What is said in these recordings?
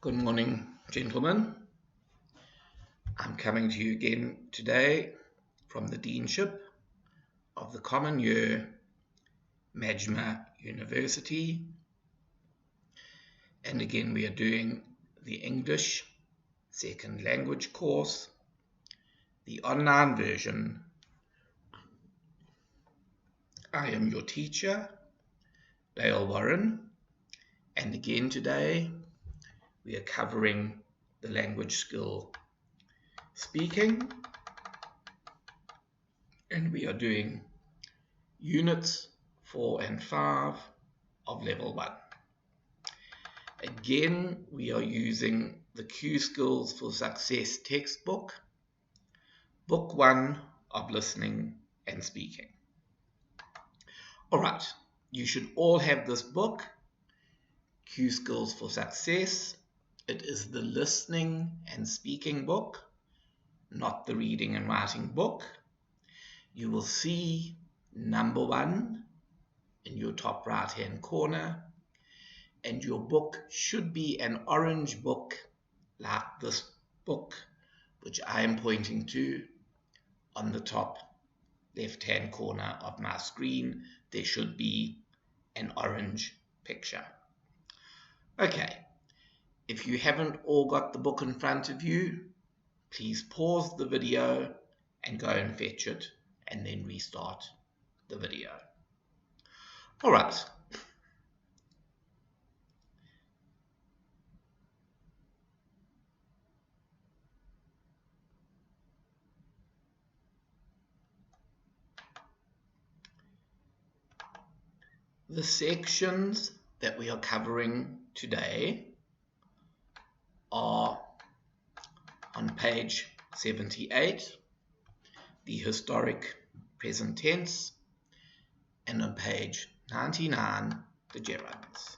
Good morning, gentlemen. I'm coming to you again today from the Deanship of the Common Year, Majma University. And again, we are doing the English Second Language course, the online version. I am your teacher, Dale Warren, and again today we are covering the language skill speaking, and we are doing units 4 and 5 of level 1. Again, we are using the Q Skills for Success textbook, book 1 of listening and speaking. All right, you should all have this book, Q Skills for Success. It is the listening and speaking book, not the reading and writing book. You will see number 1 in your top right hand corner, and your book should be an orange book like this book, which I am pointing to on the top left hand corner of my screen. There should be an orange picture. Okay, if you haven't all got the book in front of you, please pause the video and go and fetch it and then restart the video. All right. The sections that we are covering today are on page 78, the historic present tense, and on page 99, the gerunds.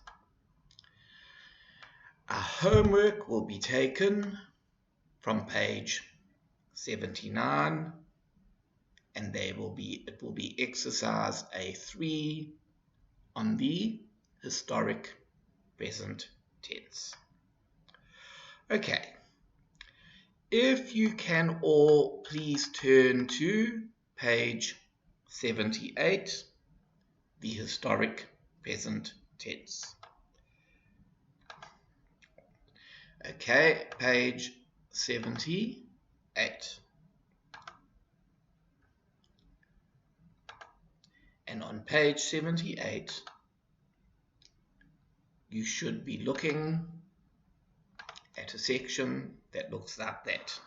Our homework will be taken from page 79, and it will be exercise A3 on the historic present tense. Okay, if you can all please turn to page 78, the historic present tense. Okay, page 78. And on page 78, you should be looking at a section that looks like that.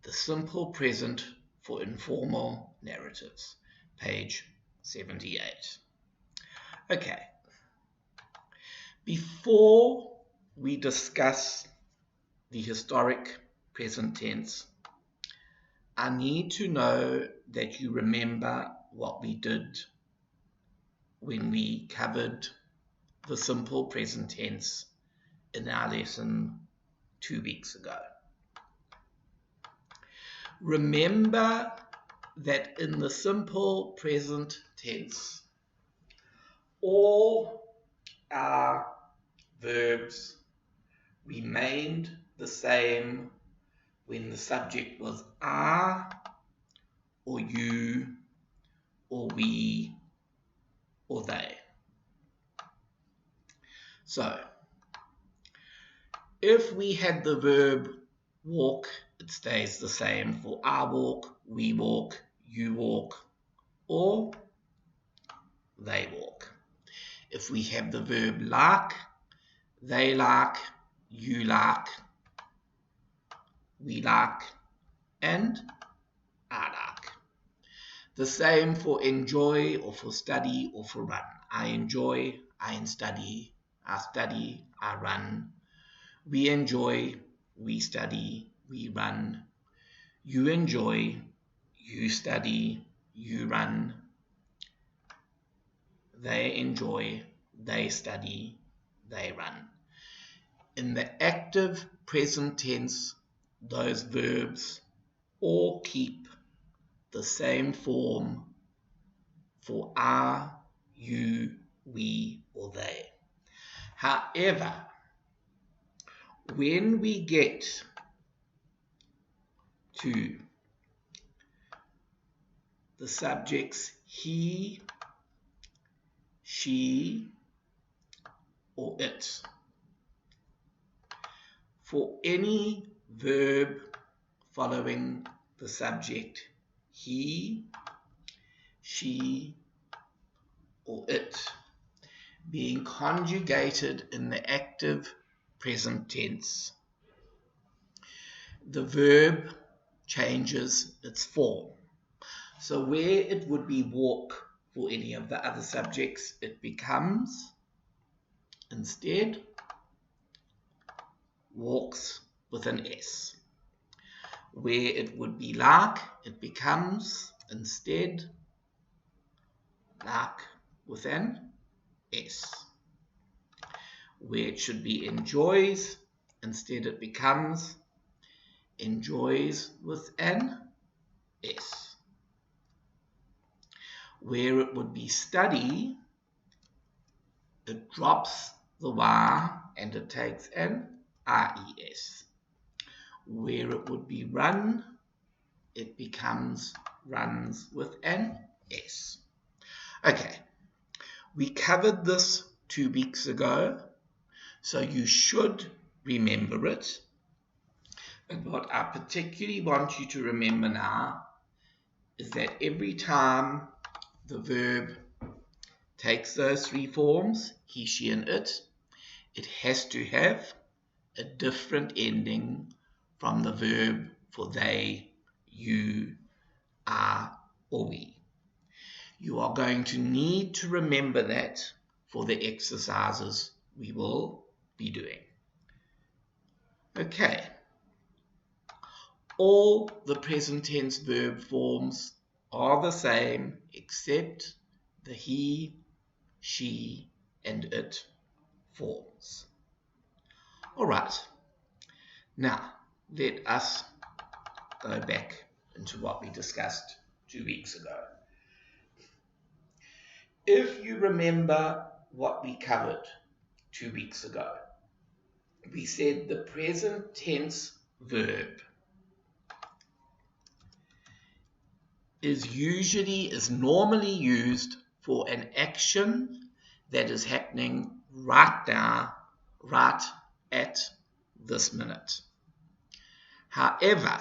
The simple present for informal narratives, page 78. Okay. Before we discuss the historic present tense, I need to know that you remember what we did when we covered the simple present tense in our lesson 2 weeks ago. Remember that in the simple present tense, all our verbs remained the same when the subject was I, or you, or we, or they. So, if we had the verb walk, it stays the same for I walk, we walk, you walk, or they walk. If we have the verb like, they like, you like, we like, and I like. The same for enjoy, or for study, or for run. I enjoy, I study, I run. We enjoy, we study, we run. You enjoy, you study, you run. They enjoy, they study, they run. In the active present tense, those verbs all keep the same form for I, you, we, or they. However, when we get to the subjects he, she, or it, for any verb following the subject he, she, or it being conjugated in the active present tense, the verb changes its form. So where it would be walk for any of the other subjects, it becomes instead walks with an S. Where it would be like, it becomes instead like with an S. Where it should be enjoys, instead it becomes enjoys with an S. Where it would be study, it drops the Y and it takes an RES. Where it would be run, it becomes runs with an S. Okay, we covered this 2 weeks ago, so you should remember it. And what I particularly want you to remember now is that every time the verb takes those 3 forms, he, she, and it has to have a different ending from the verb for they, you, I, or we. You are going to need to remember that for the exercises we will be doing. Okay. All the present tense verb forms are the same except the he, she, and it forms. All right. Now, let us go back into what we discussed 2 weeks ago. If you remember what we covered 2 weeks ago, we said the present tense verb is normally used for an action that is happening right now, right at this minute. However,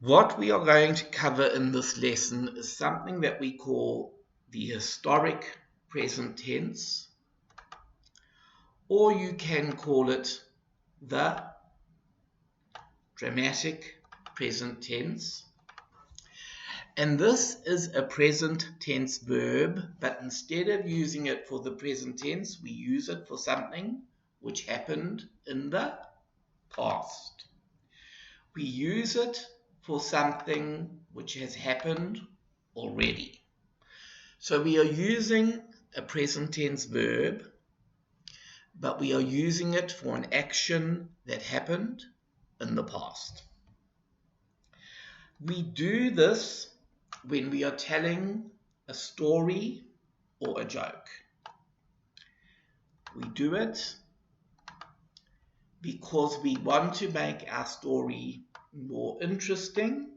what we are going to cover in this lesson is something that we call the historic present tense, or you can call it the dramatic present tense. And this is a present tense verb, but instead of using it for the present tense, we use it for something which happened in the past. We use it for something which has happened already. So we are using a present tense verb, but we are using it for an action that happened in the past. We do this when we are telling a story or a joke. We do it because we want to make our story more interesting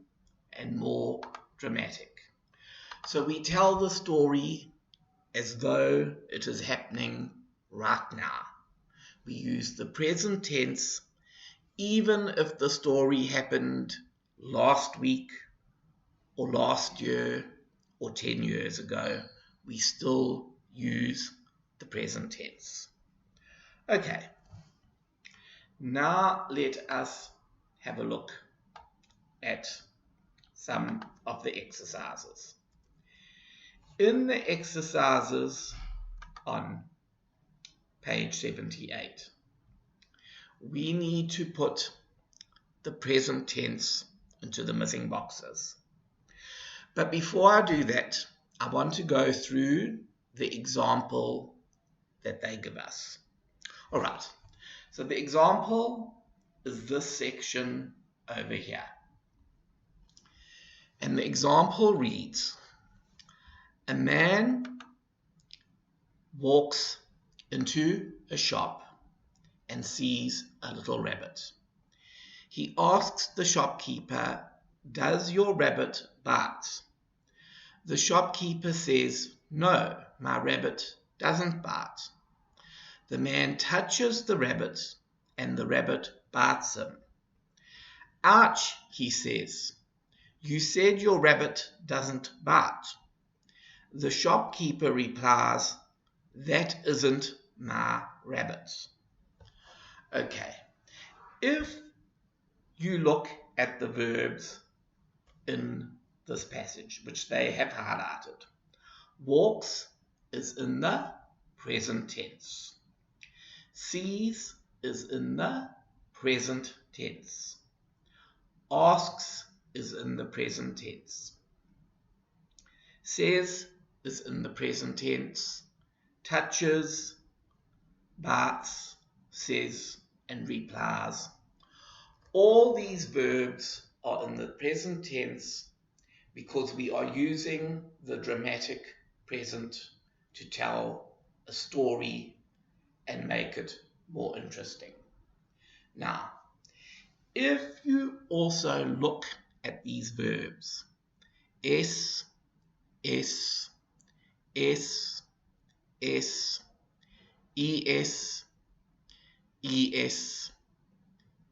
and more dramatic. So we tell the story as though it is happening right now. We use the present tense even if the story happened last week or last year or 10 years ago. We still use the present tense. Okay, now let us have a look at some of the exercises. In the exercises on page 78, we need to put the present tense into the missing boxes. But before I do that, I want to go through the example that they give us. All right, so the example is this section over here. And the example reads, a man walks into a shop and sees a little rabbit. He asks the shopkeeper, "Does your rabbit bark?" The shopkeeper says, "No, my rabbit doesn't bark." The man touches the rabbit and the rabbit bites him. "Ouch," he says. "You said your rabbit doesn't bark." The shopkeeper replies, "That isn't my rabbit." Okay, if you look at the verbs in this passage, which they have highlighted, walks is in the present tense. Sees is in the present tense. Asks is in the present tense. Says is in the present tense. Touches, bites, says, and replies. All these verbs are in the present tense because we are using the dramatic present to tell a story and make it more interesting. Now, if you also look at these verbs, S, S, S, S, ES, ES,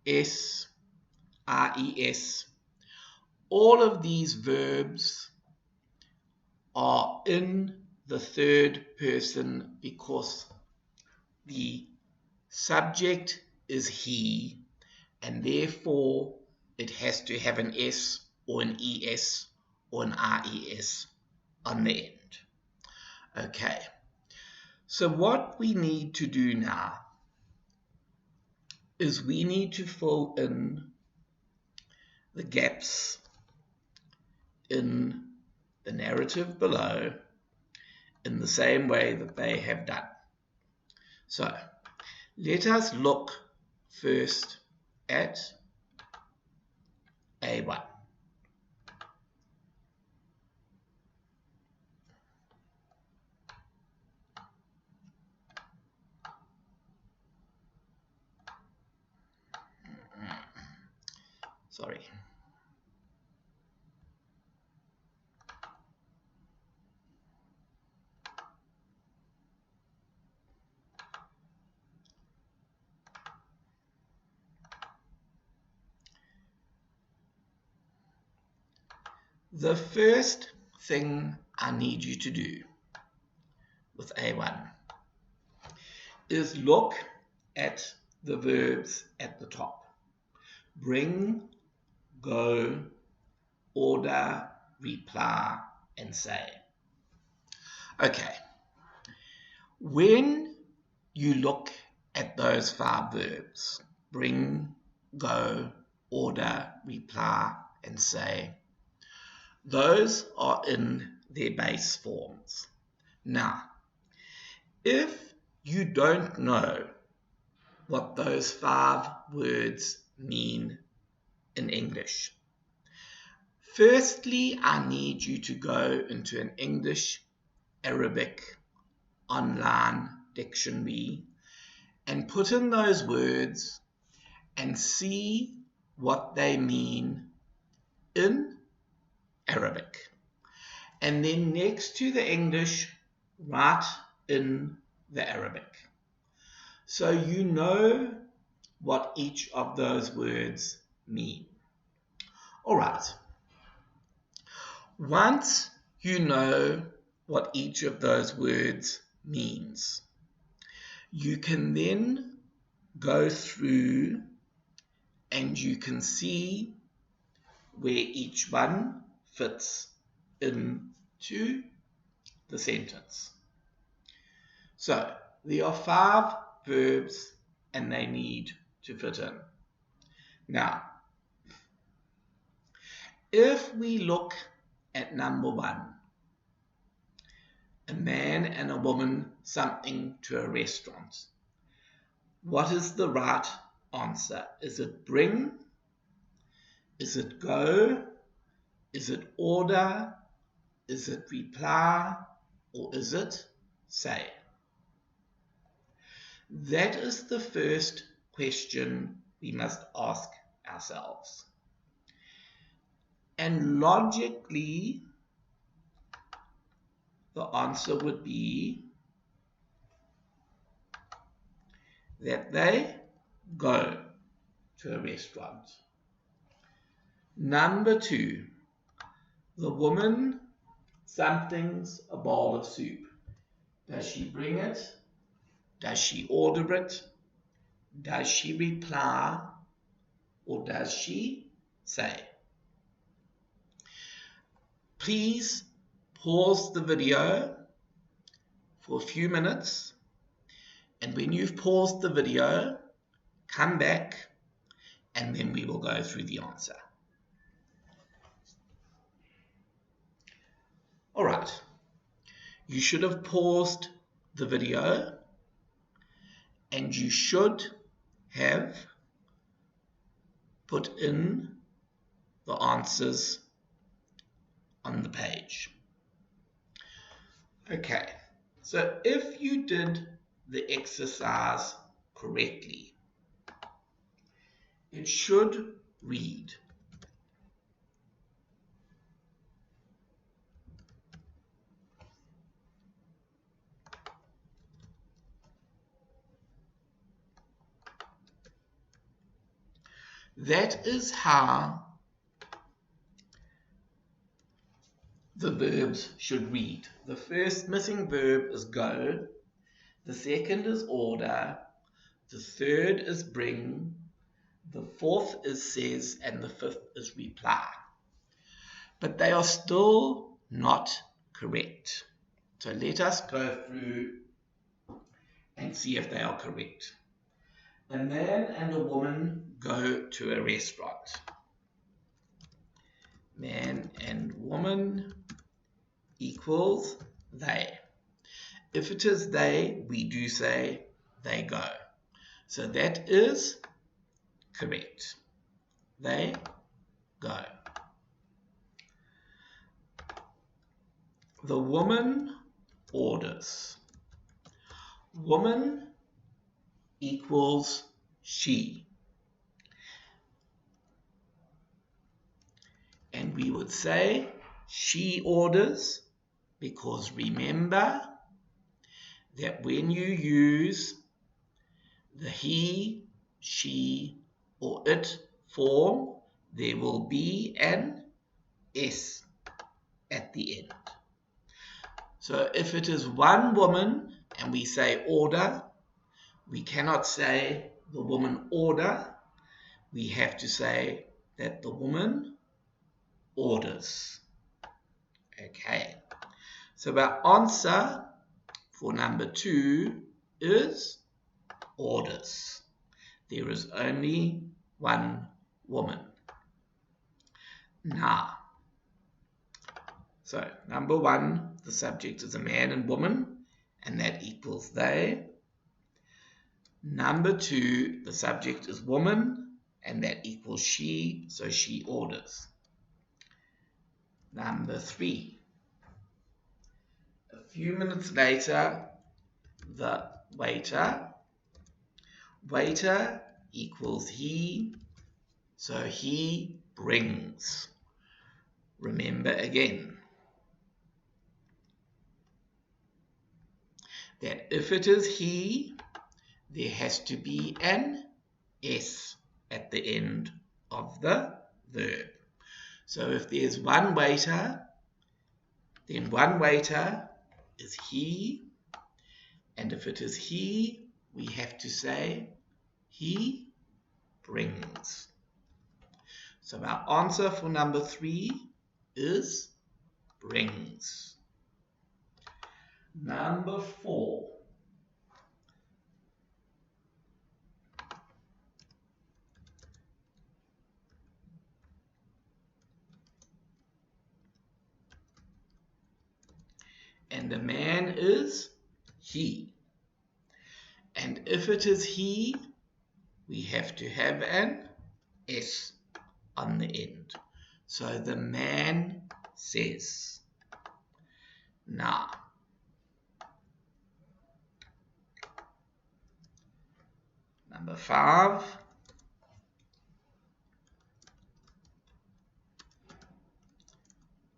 S, RES, all of these verbs are in the third person because the subject is he, and therefore it has to have an S or an ES or an RES on the end. Okay, so what we need to do now is we need to fill in the gaps in the narrative below in the same way that they have done. So let us look first at A1. Sorry. The first thing I need you to do with A1 is look at the verbs at the top. Bring, go, order, reply, and say. Okay, when you look at those 5 verbs, bring, go, order, reply, and say, those are in their base forms. Now, if you don't know what those 5 words mean in English, firstly, I need you to go into an English-Arabic online dictionary and put in those words and see what they mean in Arabic. And then next to the English, write in the Arabic. So you know what each of those words mean. All right. Once you know what each of those words means, you can then go through and you can see where each one fits into the sentence. So there are 5 verbs and they need to fit in. Now, if we look at number 1, a man and a woman something to a restaurant, what is the right answer? Is it bring? Is it go? Is it order? Is it reply? Or is it say? That is the first question we must ask ourselves. And logically, the answer would be that they go to a restaurant. Number 2, the woman something's a bowl of soup. Does she bring it? Does she order it? Does she reply? Or does she say? Please pause the video for a few minutes, and when you've paused the video, come back, and then we will go through the answer. All right, you should have paused the video, and you should have put in the answers on the page. Okay, so if you did the exercise correctly, it should read, that is how the verbs should read. The first missing verb is go, the second is order, the third is bring, the fourth is says, and the fifth is reply. But they are still not correct. So let us go through and see if they are correct. A man and a woman go to a restaurant. Man and woman equals they. If it is they, we do say they go. So that is correct. They go. The woman orders. Woman equals she. And we would say she orders because remember that when you use the he, she, or it form, there will be an S at the end. So if it is one woman and we say order, we cannot say the woman order. We have to say that the woman orders. Okay. So our answer for number 2 is orders. There is only one woman. Now, so number 1, the subject is a man and woman, and that equals they. Number 2, the subject is woman, and that equals she, so she orders. Number 3, a few minutes later, the waiter equals he, so he brings. Remember again that if it is he, there has to be an S at the end of the verb. So if there's one waiter, then one waiter is he, and if it is he, we have to say he brings. So our answer for number 3 is brings. Number 4. And the man is he. And if it is he, we have to have an S on the end. So the man says. Now, the 5,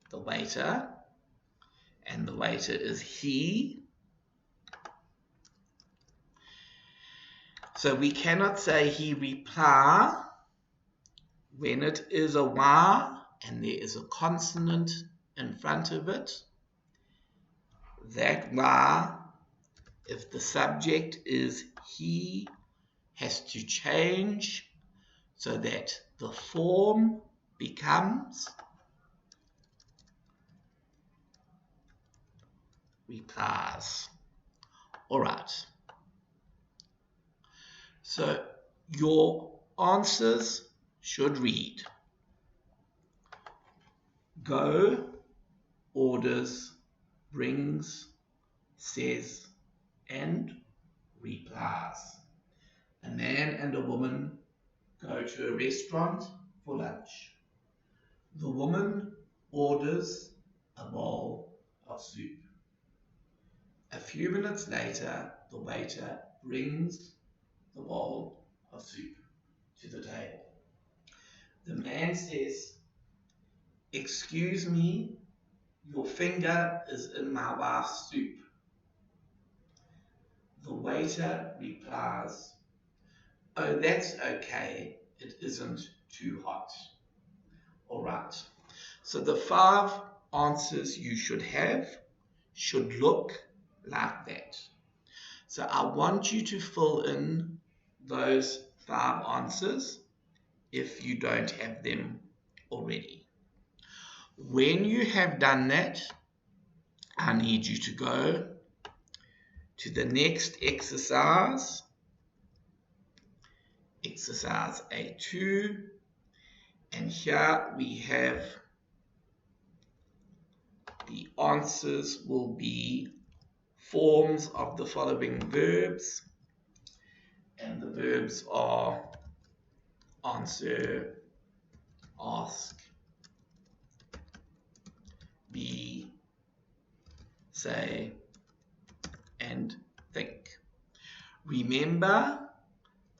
the waiter, and the waiter is he. So we cannot say he reply when it is a y and there is a consonant in front of it. That y, if the subject is he, has to change so that the form becomes replies. All right. So your answers should read: go, orders, brings, says, and replies. A man and a woman go to a restaurant for lunch. The woman orders a bowl of soup. A few minutes later, the waiter brings the bowl of soup to the table. The man says, "Excuse me, your finger is in my wife's soup." The waiter replies, "Oh, that's okay. It isn't too hot." All right. So the 5 answers you should have should look like that. So I want you to fill in those 5 answers if you don't have them already. When you have done that, I need you to go to the next exercise, exercise A2, and here we have the answers will be forms of the following verbs, and the verbs are answer, ask, be, say, and think. Remember,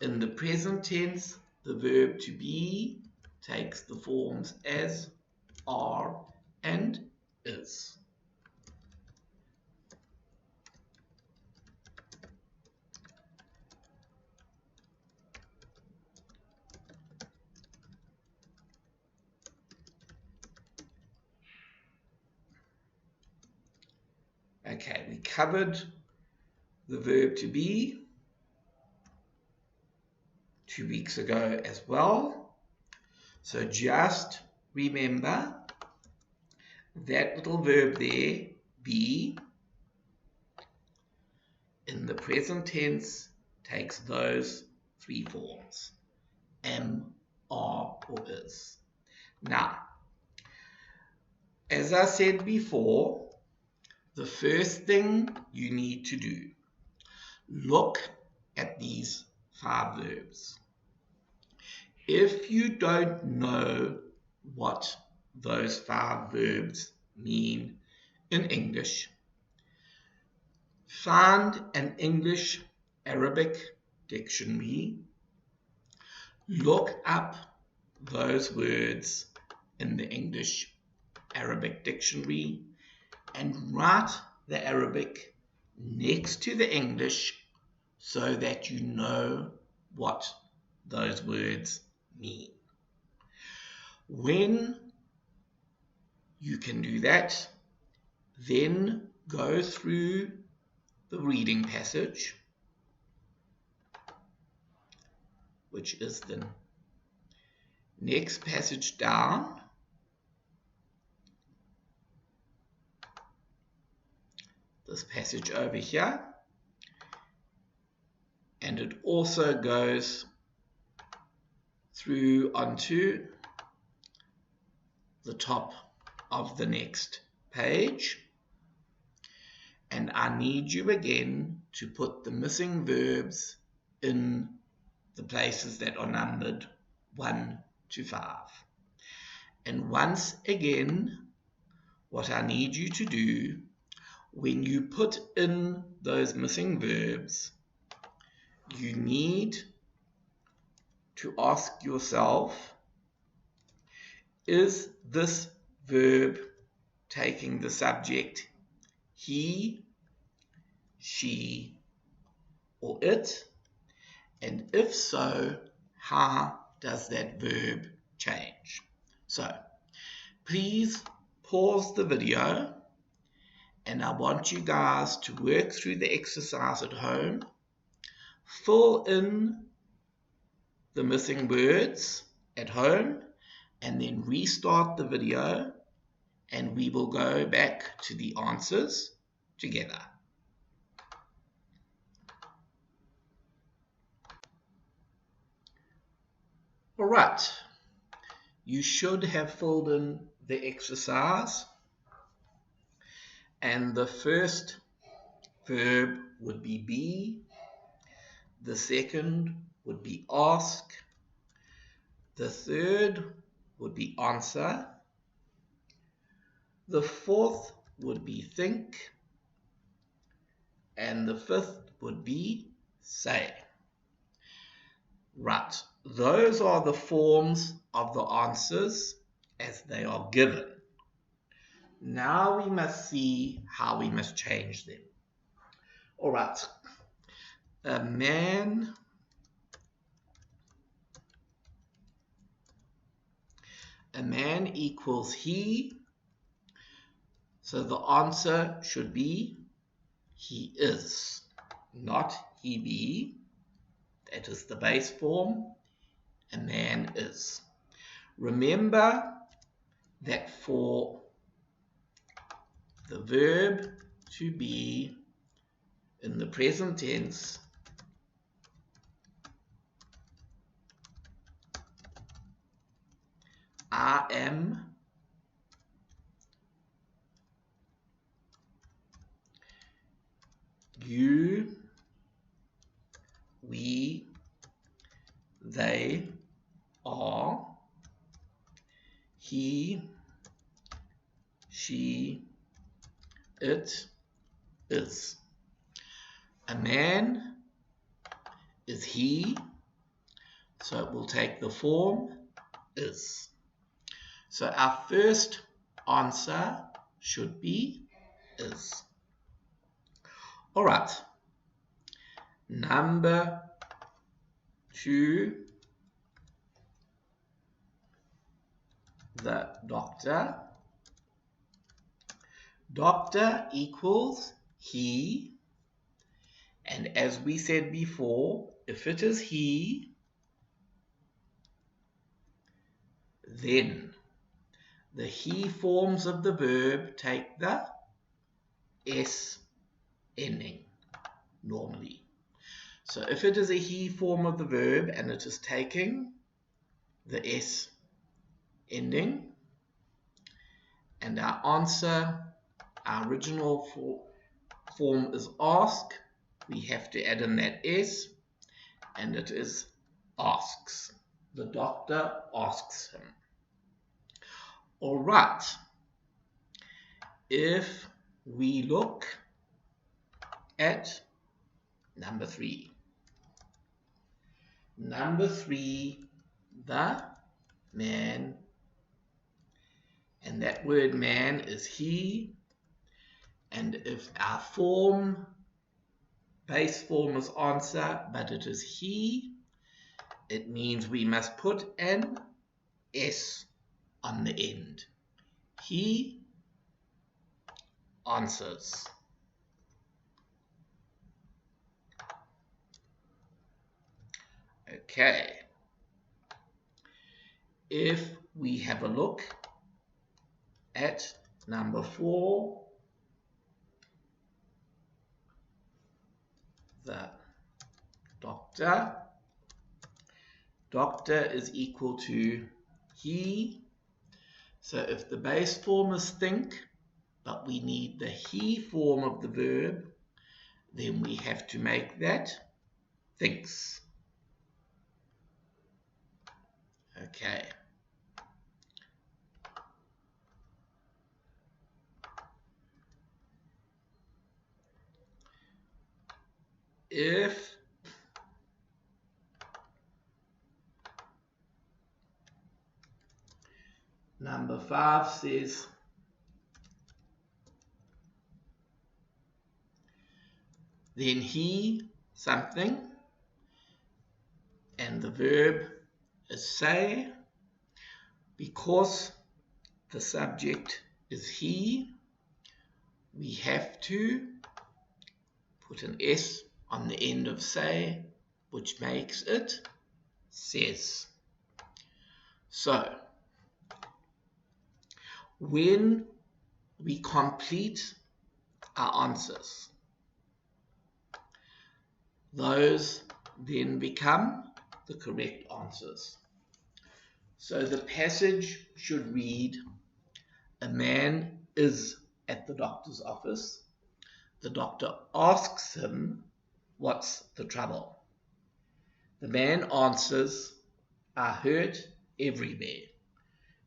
in the present tense, the verb to be takes the forms as, are, and is. Okay, we covered the verb to be 2 weeks ago as well. So just remember that little verb there, be, in the present tense takes those 3 forms, am, are, or is. Now, as I said before, the first thing you need to do, look at these 5 verbs. If you don't know what those 5 verbs mean in English, find an English Arabic dictionary, look up those words in the English Arabic dictionary, and write the Arabic next to the English so that you know what those words mean. When you can do that, then go through the reading passage, which is the next passage down. This passage over here, and it also goes through onto the top of the next page, and I need you again to put the missing verbs in the places that are numbered 1 to 5. And once again, what I need you to do, when you put in those missing verbs, you need to ask yourself, is this verb taking the subject he, she, or it? And if so, how does that verb change? So, please pause the video, and I want you guys to work through the exercise at home, fill in the missing words at home, and then restart the video, and we will go back to the answers together. All right, you should have filled in the exercise, and the first verb would be be, the second would be ask, the third would be answer, the fourth would be think, and the fifth would be say. Right, those are the forms of the answers as they are given. Now we must see how we must change them. All right, a man equals he, so the answer should be he is, not he be. That is the base form. A man is. Remember that for the verb to be in the present tense, I am, you, we, they are, he, she, it is. A man is he, so it will take the form is. So our first answer should be is. All right. Number 2, the doctor. Doctor equals he, and as we said before, if it is he, then the he forms of the verb take the S ending normally. So if it is a he form of the verb and it is taking the S ending, and our answer, our original form is ask, we have to add in that S, and it is asks. The doctor asks him. All right. If we look at number 3. Number 3, the man, and that word man is he, and if our form, base form is answer, but it is he, it means we must put an S on the end. He answers. Okay. If we have a look at number 4, the doctor. Doctor is equal to he. So if the base form is think, but we need the he form of the verb, then we have to make that thinks. Okay. If Number 5 says, then he something, and the verb is say. Because the subject is he, we have to put an S on the end of say, which makes it says. So, when we complete our answers, those then become the correct answers. So the passage should read, a man is at the doctor's office. The doctor asks him, what's the trouble? The man answers, I hurt everywhere.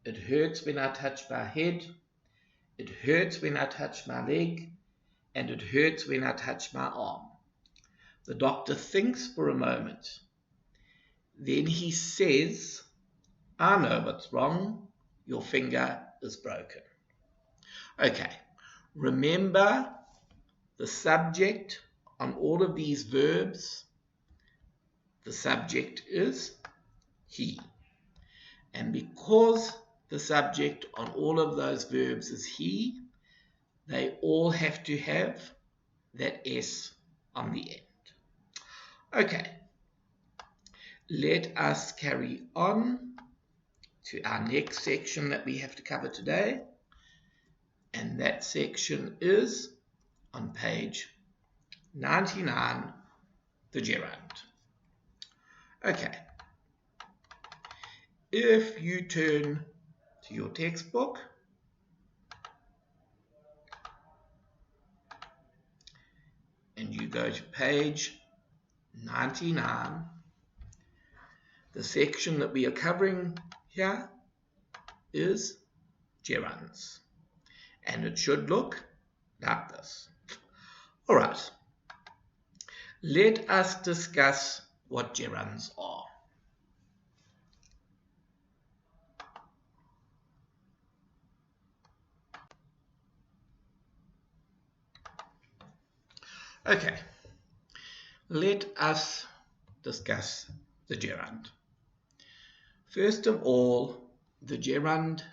It hurts when I touch my head. It hurts when I touch my leg. And it hurts when I touch my arm. The doctor thinks for a moment. Then he says, I know what's wrong. Your finger is broken. Okay, remember the subject on all of these verbs. The subject is he. And because the subject on all of those verbs is he, they all have to have that S on the end. Okay, let us carry on to our next section that we have to cover today. And that section is on page 99, the gerund. Okay, if you turn to your textbook and you go to page 99, the section that we are covering here is gerunds. And it should look like this. All right, let us discuss what gerunds are. Okay, let us discuss the gerund. First of all, the gerund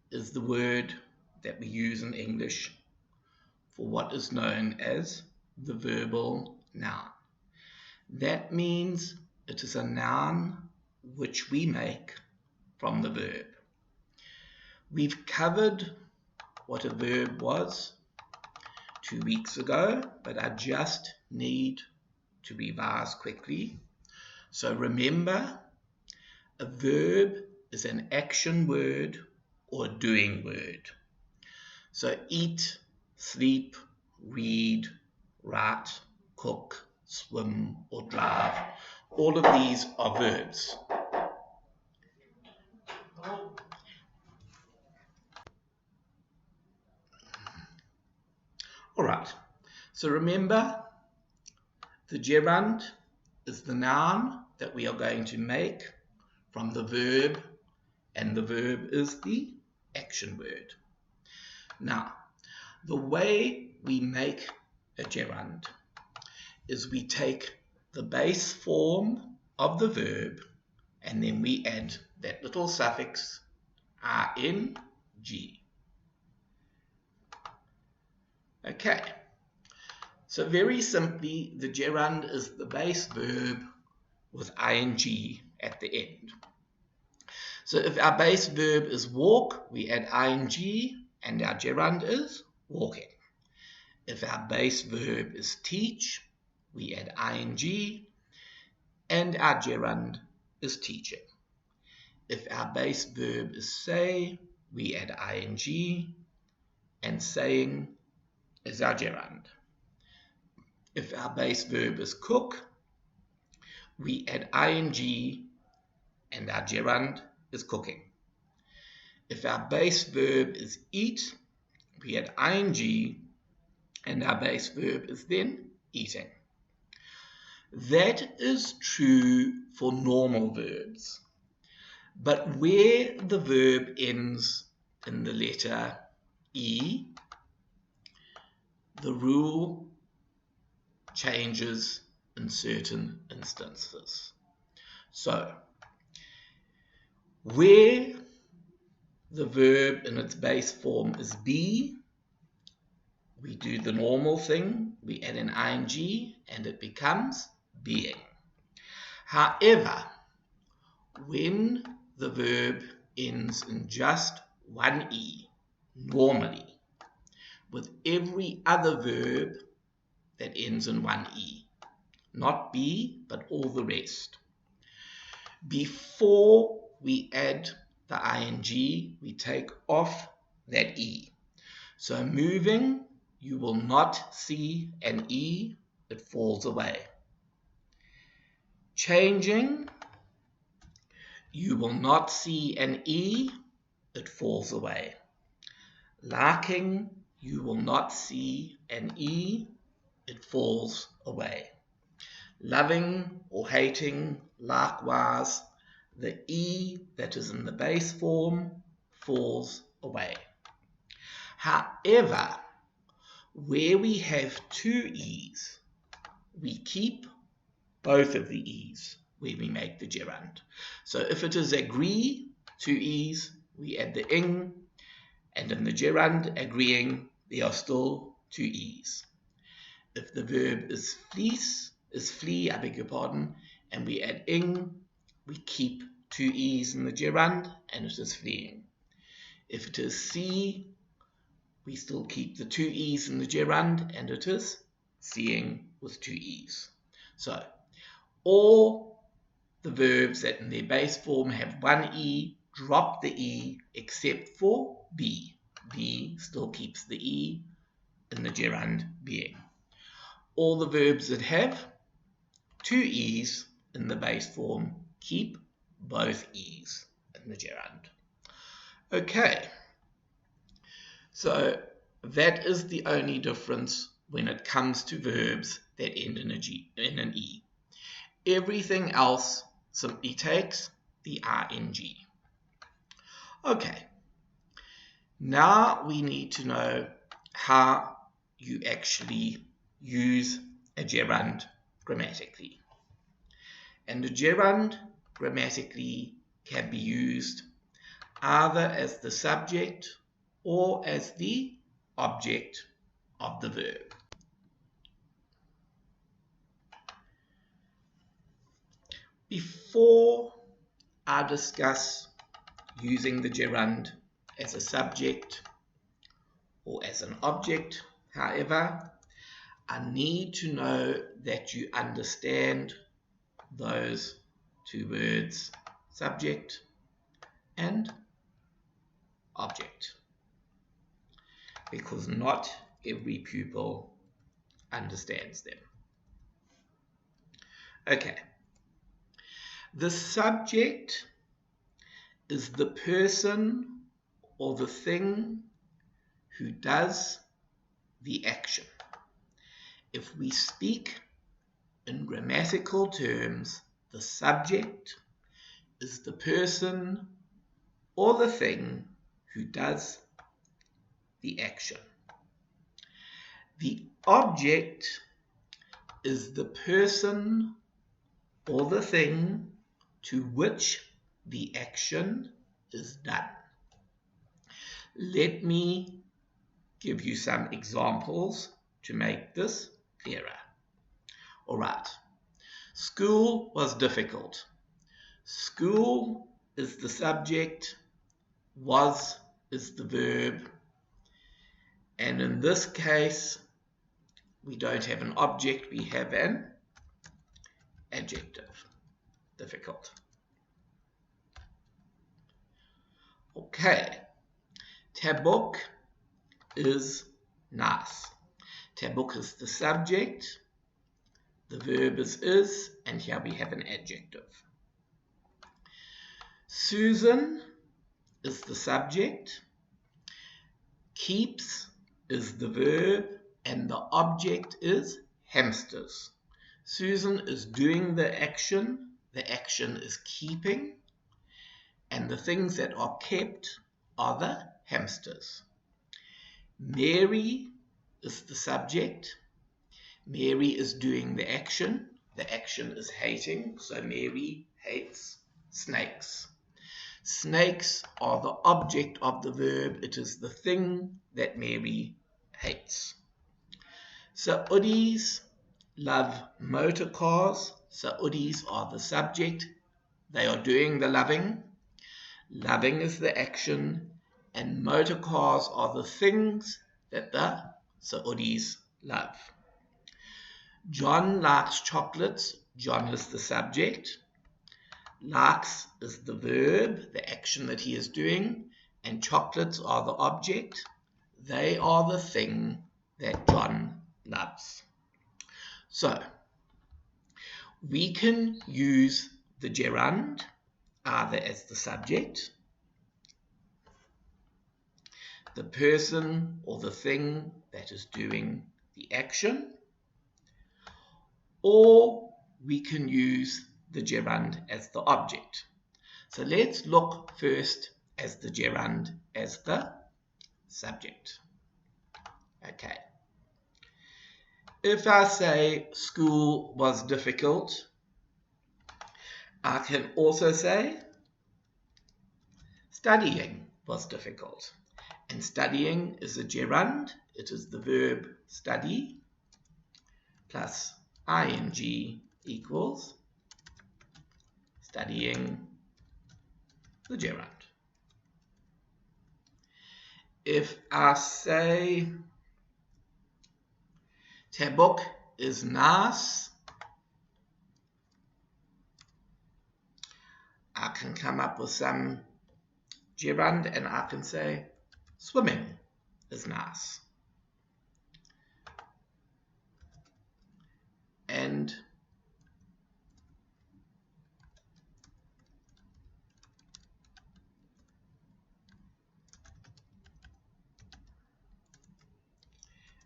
is the word that we use in English for what is known as the verbal noun. That means it is a noun which we make from the verb. We've covered what a verb was 2 weeks ago, but I just need to revise quickly. So remember, a verb is an action word or doing word. So eat, sleep, read, write, cook, swim, or drive. All of these are verbs. All right, so remember, the gerund is the noun that we are going to make from the verb, and the verb is the action word. Now, the way we make a gerund is we take the base form of the verb and then we add that little suffix ing. Okay, so very simply, the gerund is the base verb with ing at the end. So if our base verb is walk, we add ing and our gerund is walking. If our base verb is teach, we add ing and our gerund is teaching. If our base verb is say, we add ing and saying is our gerund. If our base verb is cook, we add ing and our gerund is cooking. If our base verb is eat, we add ing and our base verb is then eating. That is true for normal verbs. But where the verb ends in the letter E, the rule changes in certain instances. So, where the verb in its base form is be, we do the normal thing, we add an ing and it becomes being. However, when the verb ends in just one E, normally, with every other verb that ends in one E, not be, but all the rest, before we add the ing, we take off that E. So moving, you will not see an E, it falls away. Changing, you will not see an E, it falls away. Liking, you will not see an E, it falls away. Loving or hating, likewise, the E that is in the base form falls away. However, where we have two E's, we keep both of the E's where we make the gerund. So if it is agree, two E's, we add the ing, and in the gerund agreeing, there are still two E's. If the verb is flee, I beg your pardon, and we add ing, we keep two E's in the gerund, and it is fleeing. If it is see, we still keep the two E's in the gerund, and it is seeing with two E's. So, all the verbs that in their base form have one E, drop the E, except for be. Be still keeps the E in the gerund being. All the verbs that have two E's in the base form keep both E's in the gerund. Okay, so that is the only difference when it comes to verbs that end in an E. Everything else simply takes the ing. Okay, now we need to know how you actually use a gerund grammatically. And a gerund grammatically can be used either as the subject or as the object of the verb. Before I discuss using the gerund as a subject or as an object, however, I need to know that you understand those two words, subject and object, because not every pupil understands them. Okay. The subject is the person or the thing who does the action. If we speak in grammatical terms, the subject is the person or the thing who does the action. The object is the person or the thing to which the action is done. Let me give you some examples to make this clearer. All right. School was difficult. School is the subject, was is the verb, and in this case, we don't have an object, we have an adjective. Difficult. Okay. Tabuk is nice. Tabuk is the subject, the verb is, and here we have an adjective. Susan is the subject, keeps is the verb, and the object is hamsters. Susan is doing the action is keeping, and the things that are kept are the hamsters. Mary is the subject. Mary is doing the action. The action is hating, so Mary hates snakes. Snakes are the object of the verb. It is the thing that Mary hates. Saudis love motor cars. Saudis are the subject. They are doing the loving. Loving is the action, and motor cars are the things that the Saudis love. John likes chocolates. John is the subject. Likes is the verb, the action that he is doing, and chocolates are the object. They are the thing that John loves. So, we can use the gerund either as the subject, the person or the thing that is doing the action, or we can use the gerund as the object. So let's look first as the gerund as the subject. Okay. If I say school was difficult, I can also say studying was difficult. And studying is a gerund. It is the verb study plus ing equals studying, the gerund. If I say Tabuk is nice, I can come up with some gerund and I can say swimming is nice. And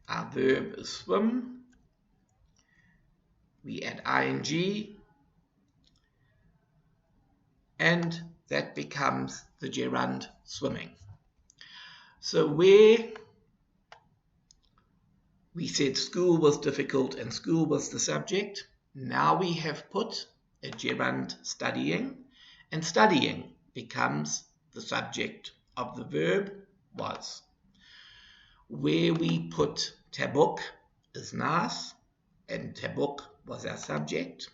our verb is swim. We add ing, and that becomes the gerund swimming. So where we said school was difficult and school was the subject, now we have put a gerund studying, and studying becomes the subject of the verb was. Where we put Tabuk is nice, and Tabuk was our subject.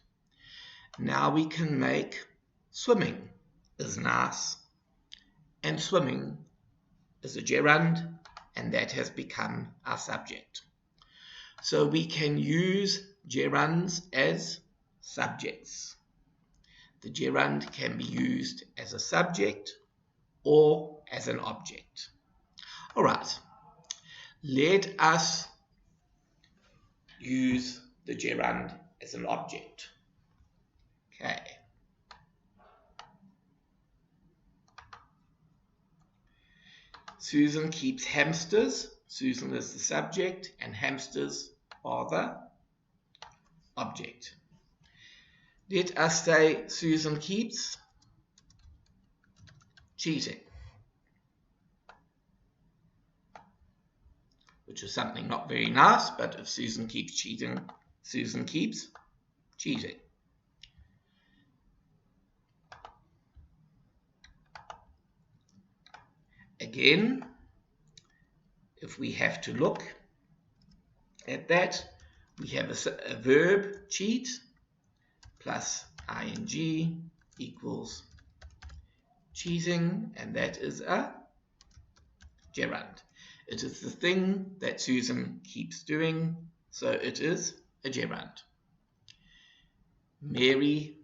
Now we can make swimming is nice, and swimming is a gerund, and that has become our subject. So we can use gerunds as subjects. The gerund can be used as a subject or as an object. All right, let us use the gerund as an object. Okay. Susan keeps hamsters. Susan is the subject and hamsters are the object. Let us say Susan keeps cheating, which is something not very nice, but if Susan keeps cheating, Susan keeps cheating. Again, if we have to look at that, we have a verb, cheat, plus ing equals cheating, and that is a gerund. It is the thing that Susan keeps doing, so it is a gerund. Mary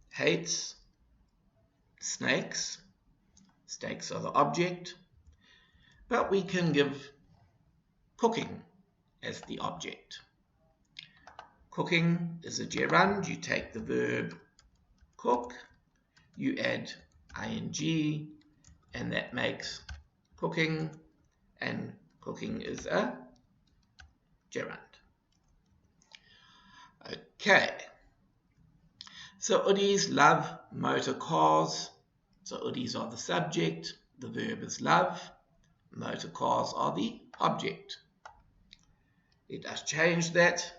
hates snakes. Snakes are the object, but we can give cooking as the object. Cooking is a gerund. You take the verb cook, you add ing, and that makes cooking, and cooking is a gerund. Okay, so Saudis love motor cars. So hoodies are the subject, the verb is love, motor cars are the object. Let us change that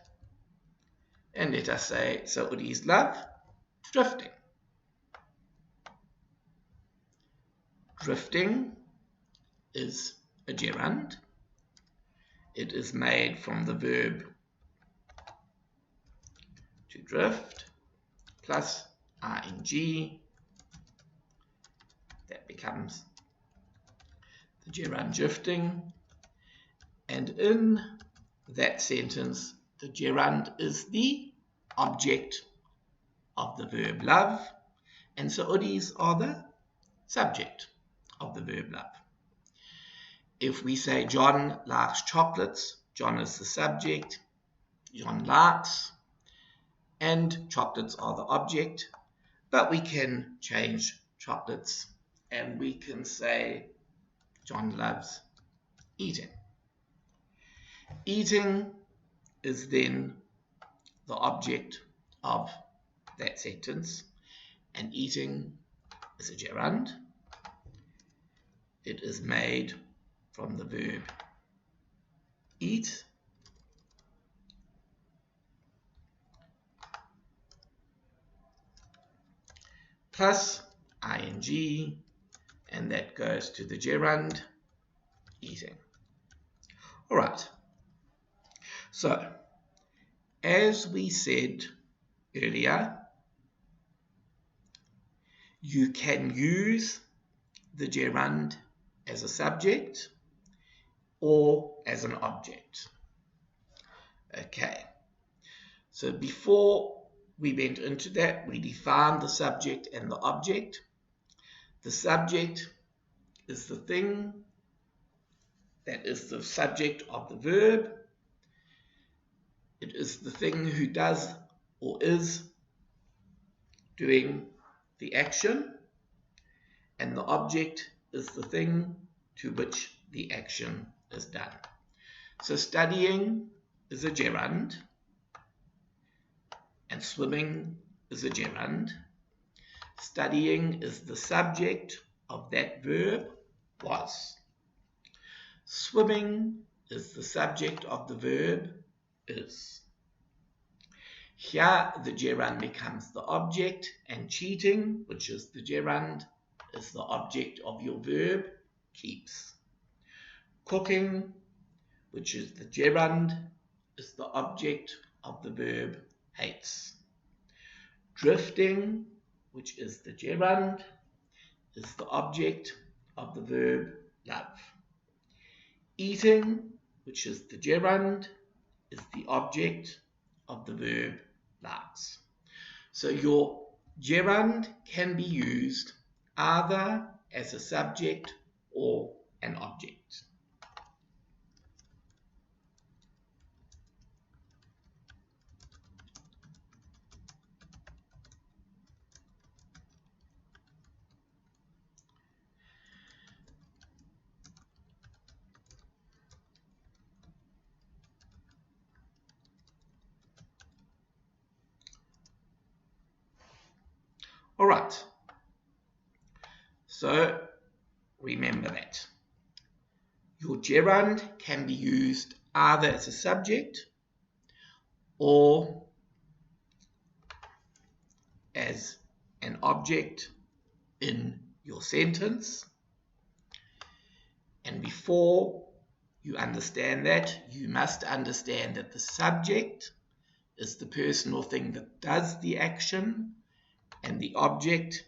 and let us say, so hoodies love drifting. Drifting is a gerund. It is made from the verb to drift plus ing. That becomes the gerund drifting. And in that sentence, the gerund is the object of the verb love, and so hoodies are the subject of the verb love. If we say John likes chocolates, John is the subject, John likes, and chocolates are the object, but we can change chocolates and we can say John loves eating. Eating is then the object of that sentence, and eating is a gerund. It is made from the verb eat plus ing, and that goes to the gerund eating. All right. So, as we said earlier, you can use the gerund as a subject or as an object. Okay. So before we went into that, we defined the subject and the object. The subject is the thing that is the subject of the verb. It is the thing who does or is doing the action, and the object is the thing to which the action is done. So studying is a gerund, and swimming is a gerund. Studying is the subject of that verb, was. Swimming is the subject of the verb, is. Here the gerund becomes the object, and cheating, which is the gerund, is the object of your verb, keeps. Cooking, which is the gerund, is the object of the verb, hates. Drifting, which is the gerund, is the object of the verb love. Eating, which is the gerund, is the object of the verb likes. So your gerund can be used either as a subject or an object. All right. So remember that. Your gerund can be used either as a subject or as an object in your sentence. And before you understand that, you must understand that the subject is the person or thing that does the action, and the object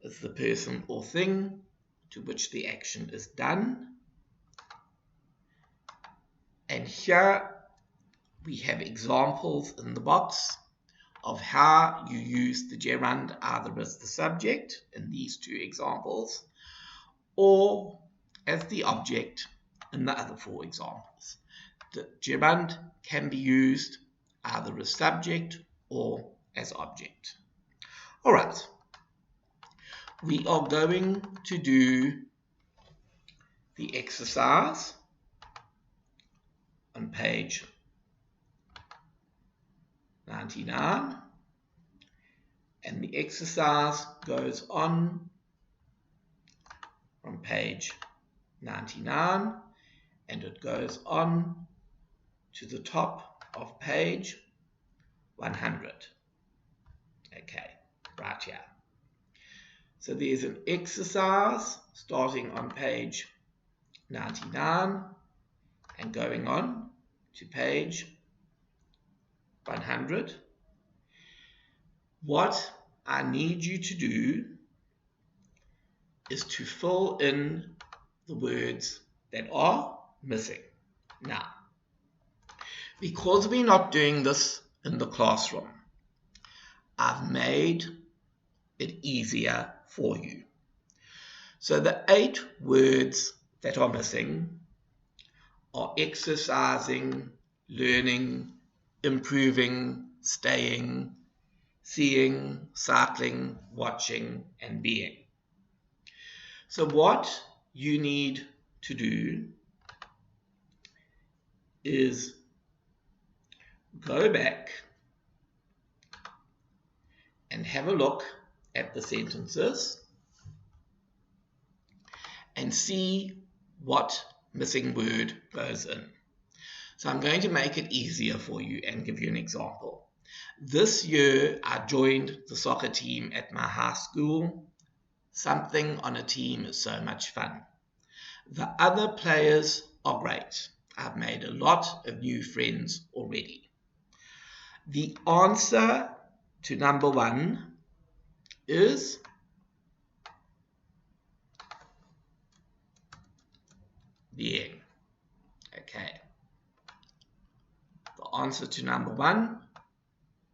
is the person or thing to which the action is done. And here we have examples in the box of how you use the gerund either as the subject in these two examples or as the object in the other four examples. The gerund can be used either as subject or as object. All right, we are going to do the exercise on page 99, and the exercise goes on from page 99, and it goes on to the top of page 100. Okay, right here. So there's an exercise starting on page 99 and going on to page 100. What I need you to do is to fill in the words that are missing. Now, because we're not doing this in the classroom, I've made it easier for you. So the 8 words that are missing are exercising, learning, improving, staying, seeing, cycling, watching, and being. So what you need to do is go back and have a look at the sentences and see what missing word goes in. So I'm going to make it easier for you and give you an example. This year I joined the soccer team at my high school. Something on a team is so much fun. The other players are great. I've made a lot of new friends already. The answer to number 1 is being. Okay. The answer to number 1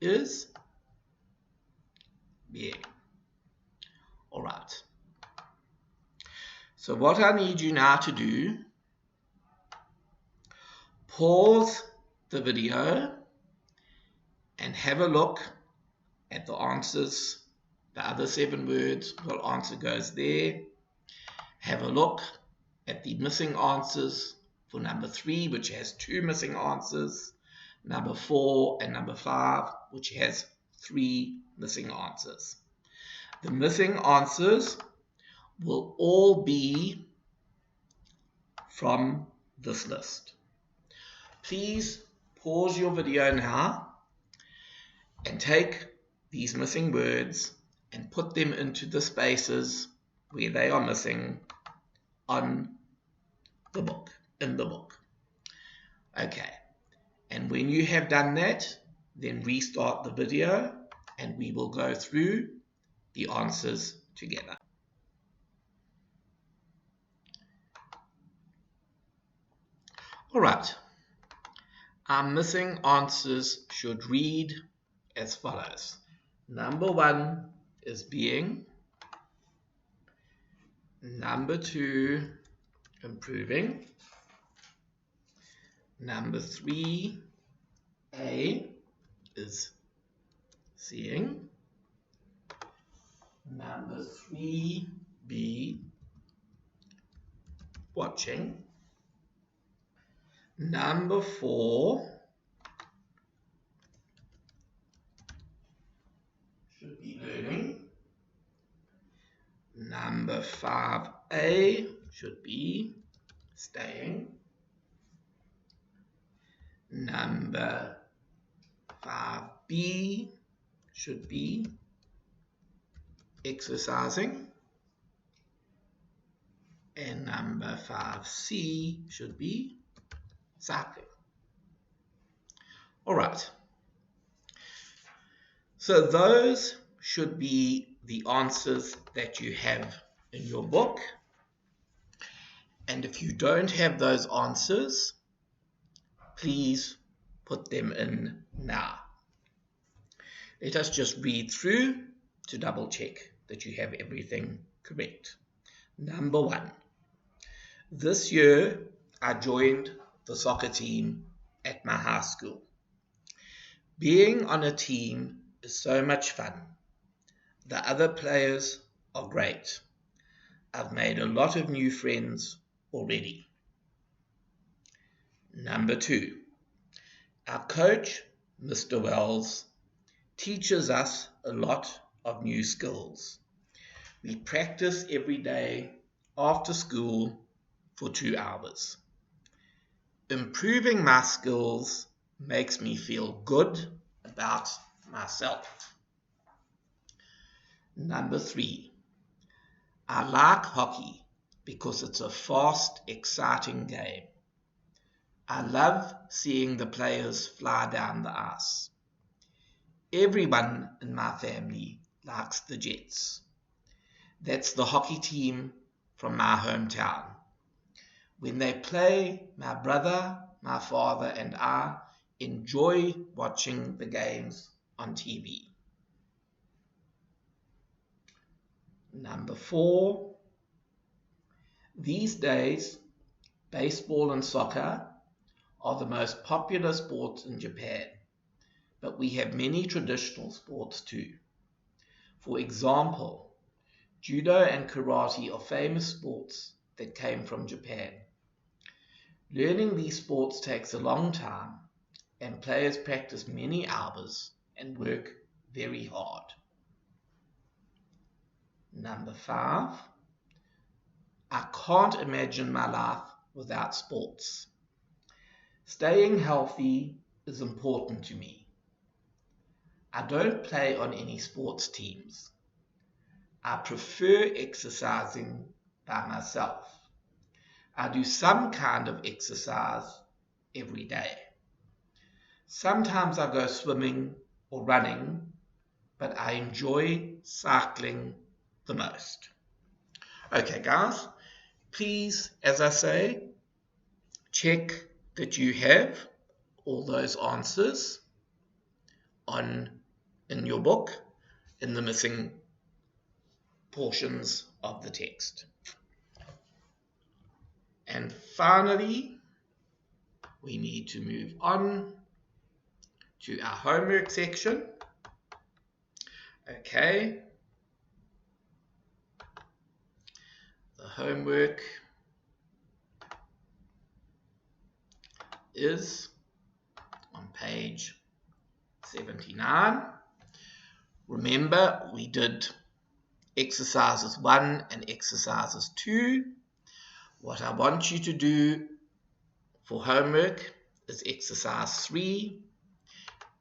is being. All right. So what I need you now to do, pause the video and have a look at the answers. The other 7 words, what answer goes there. Have a look at the missing answers for number 3, which has 2 missing answers, number 4 and number 5, which has 3 missing answers. The missing answers will all be from this list. Please pause your video now and take these missing words and put them into the spaces where they are missing on the book, in the book. Okay, and when you have done that, then restart the video and we will go through the answers together. All right, our missing answers should read as follows. Number 1 is being. Number 2, improving. Number 3, A, is seeing. Number 3, B, watching. Number 4 should be learning. Number 5A should be staying. Number 5B should be exercising. And number 5C should be cycling. All right. So those should be the answers that you have in your book. And if you don't have those answers, please put them in now. Let us just read through to double check that you have everything correct. Number 1. This year, I joined the soccer team at my high school. Being on a team is so much fun. The other players are great. I've made a lot of new friends already. Number 2. Our coach, Mr. Wells, teaches us a lot of new skills. We practice every day after school for 2 hours. Improving my skills makes me feel good about myself. Number 3, I like hockey because it's a fast, exciting game. I love seeing the players fly down the ice. Everyone in my family likes the Jets. That's the hockey team from my hometown. When they play, my brother, my father, and I enjoy watching the games on TV. Number 4, these days, baseball and soccer are the most popular sports in Japan, but we have many traditional sports too. For example, judo and karate are famous sports that came from Japan. Learning these sports takes a long time, and players practice many hours and work very hard. Number 5, I can't imagine my life without sports. Staying healthy is important to me. I don't play on any sports teams. I prefer exercising by myself. I do some kind of exercise every day. Sometimes I go swimming or running, but I enjoy cycling the most. Okay, guys, please, as I say, check that you have all those answers in your book in the missing portions of the text. And finally, we need to move on to our homework section. Okay. The homework is on page 79. Remember, we did exercises 1 and exercises 2. What I want you to do for homework is exercise 3.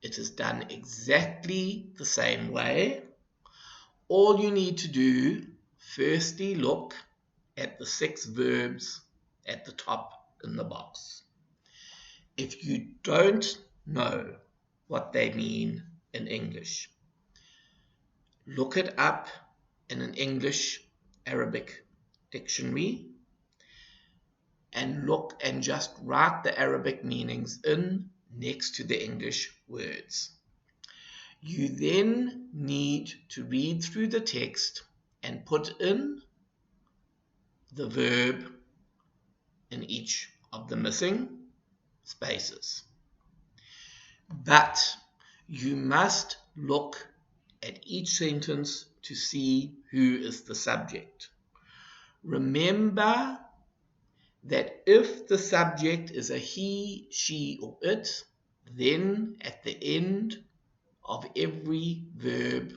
It is done exactly the same way. All you need to do, firstly, look at the 6 verbs at the top in the box. If you don't know what they mean in English, look it up in an English-Arabic dictionary and look and just write the Arabic meanings in next to the English words. You then need to read through the text and put in the verb in each of the missing spaces. But you must look at each sentence to see who is the subject. Remember that if the subject is a he, she, or it, then at the end of every verb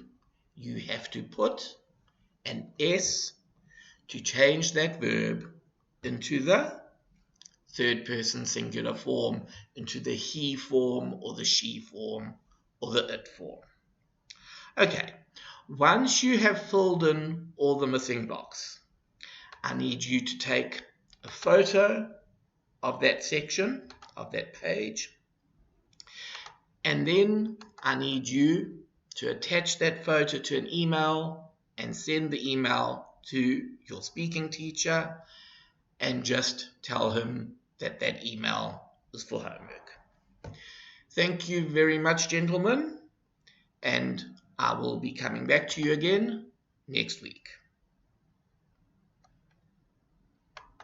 you have to put an S to change that verb into the third person singular form, into the he form or the she form or the it form. Okay, once you have filled in all the missing blocks, I need you to take a photo of that section, of that page, and then I need you to attach that photo to an email and send the email to your speaking teacher and just tell him that that email is for homework. Thank you very much, gentlemen, and I will be coming back to you again next week.